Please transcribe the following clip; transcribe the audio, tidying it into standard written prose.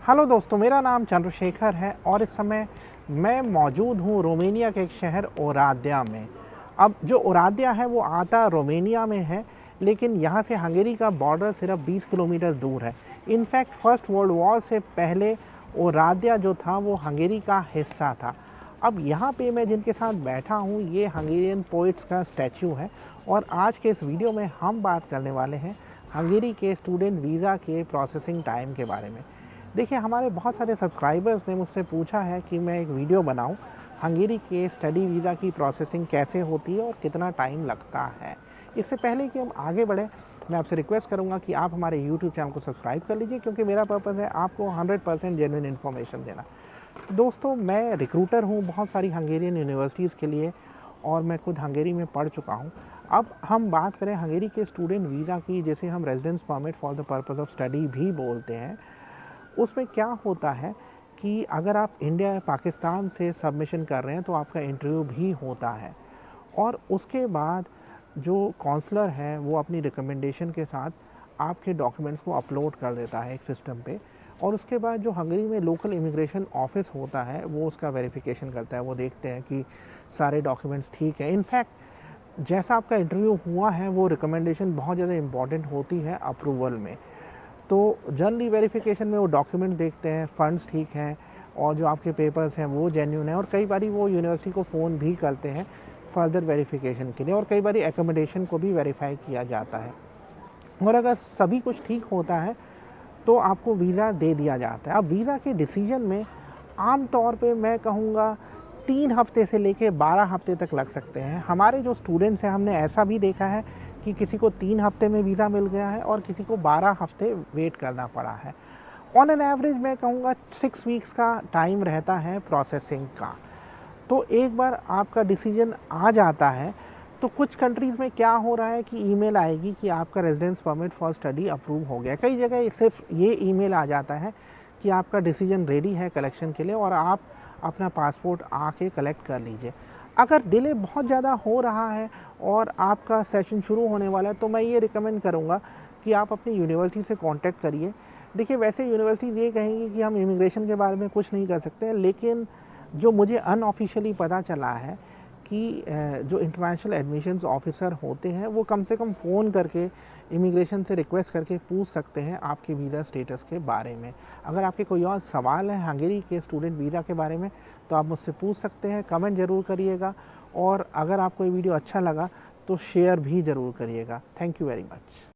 Hello दोस्तों, मेरा नाम चंद्रशेखर है और इस समय मैं मौजूद हूँ रोमेनिया के एक शहर ओराद्या में। अब जो ओराद्या है वो आता रोमेनिया में है, लेकिन यहाँ से हंगेरी का बॉर्डर सिर्फ 20 किलोमीटर दूर है। इनफैक्ट फर्स्ट वर्ल्ड वॉर से पहले ओराद्या जो था वो हंगेरी का हिस्सा था। अब यहाँ पे मैं जिनके साथ बैठा हूँ ये हंगेरियन पोइट्स का स्टैचू है और आज के इस वीडियो में हम बात करने वाले हैं हंगेरी के स्टूडेंट वीज़ा के प्रोसेसिंग टाइम के बारे में। देखिए, हमारे बहुत सारे सब्सक्राइबर्स ने मुझसे पूछा है कि मैं एक वीडियो बनाऊं हंगेरी के स्टडी वीज़ा की प्रोसेसिंग कैसे होती है और कितना टाइम लगता है। इससे पहले कि हम आगे बढ़ें, मैं आपसे रिक्वेस्ट करूंगा कि आप हमारे यूट्यूब चैनल को सब्सक्राइब कर लीजिए, क्योंकि मेरा पर्पज़ है आपको 100% जेन्युइन इन्फॉर्मेशन देना। तो दोस्तों, मैं रिक्रूटर हूँ बहुत सारी हंगेरियन यूनिवर्सिटीज़ के लिए और मैं खुद हंगेरी में पढ़ चुका हूँ। अब हम बात करें हंगेरी के स्टूडेंट वीज़ा की, जिसे हम residence permit for the purpose of study भी बोलते हैं। उसमें क्या होता है कि अगर आप इंडिया या पाकिस्तान से सबमिशन कर रहे हैं तो आपका इंटरव्यू भी होता है और उसके बाद जो काउंसलर है वो अपनी रिकमेंडेशन के साथ आपके डॉक्यूमेंट्स को अपलोड कर देता है एक सिस्टम पे, और उसके बाद जो हंगरी में लोकल इमिग्रेशन ऑफिस होता है वो उसका वेरिफिकेशन करता है। वो देखते हैं कि सारे डॉक्यूमेंट्स ठीक है। इनफैक्ट जैसा आपका इंटरव्यू हुआ है वो रिकमेंडेशन बहुत ज़्यादा इम्पॉर्टेंट होती है अप्रूवल में। तो जनरली वेरिफिकेशन में वो डॉक्यूमेंट्स देखते हैं, फ़ंड्स ठीक हैं और जो आपके पेपर्स हैं वो जेन्युइन है, और कई बारी वो यूनिवर्सिटी को फ़ोन भी करते हैं फर्दर वेरिफिकेशन के लिए, और कई बारी एकोमोडेशन को भी वेरीफाई किया जाता है। और अगर सभी कुछ ठीक होता है तो आपको वीज़ा दे दिया जाता है। अब वीज़ा के डिसीजन में आम तौर पे मैं कहूँगा 3 हफ्ते से लेके 12 हफ्ते तक लग सकते हैं। हमारे जो स्टूडेंट्स हैं हमने ऐसा भी देखा है कि किसी को 3 हफ्ते में वीज़ा मिल गया है और किसी को 12 हफ्ते वेट करना पड़ा है। ऑन एन एवरेज मैं कहूँगा 6 वीक्स का टाइम रहता है प्रोसेसिंग का। तो एक बार आपका डिसीजन आ जाता है तो कुछ कंट्रीज़ में क्या हो रहा है कि ईमेल आएगी कि आपका residence permit for study approve हो गया। कई जगह सिर्फ ये ईमेल आ जाता है कि आपका डिसीजन रेडी है कलेक्शन के लिए और आप अपना पासपोर्ट आके कलेक्ट कर लीजिए। अगर डिले बहुत ज़्यादा हो रहा है और आपका सेशन शुरू होने वाला है तो मैं ये रिकमेंड करूँगा कि आप अपनी यूनिवर्सिटी से कांटेक्ट करिए। देखिए, वैसे यूनिवर्सिटी ये कहेंगी कि हम इमिग्रेशन के बारे में कुछ नहीं कर सकते, लेकिन जो मुझे अनऑफिशियली पता चला है कि जो इंटरनेशनल एडमिशन्स ऑफिसर होते हैं वो कम से कम फ़ोन करके इमिग्रेशन से रिक्वेस्ट करके पूछ सकते हैं आपके वीज़ा स्टेटस के बारे में। अगर आपके कोई और सवाल है हंगेरी के स्टूडेंट वीज़ा के बारे में तो आप मुझसे पूछ सकते हैं, कमेंट ज़रूर करिएगा, और अगर आपको ये वीडियो अच्छा लगा तो शेयर भी ज़रूर करिएगा। Thank you very much.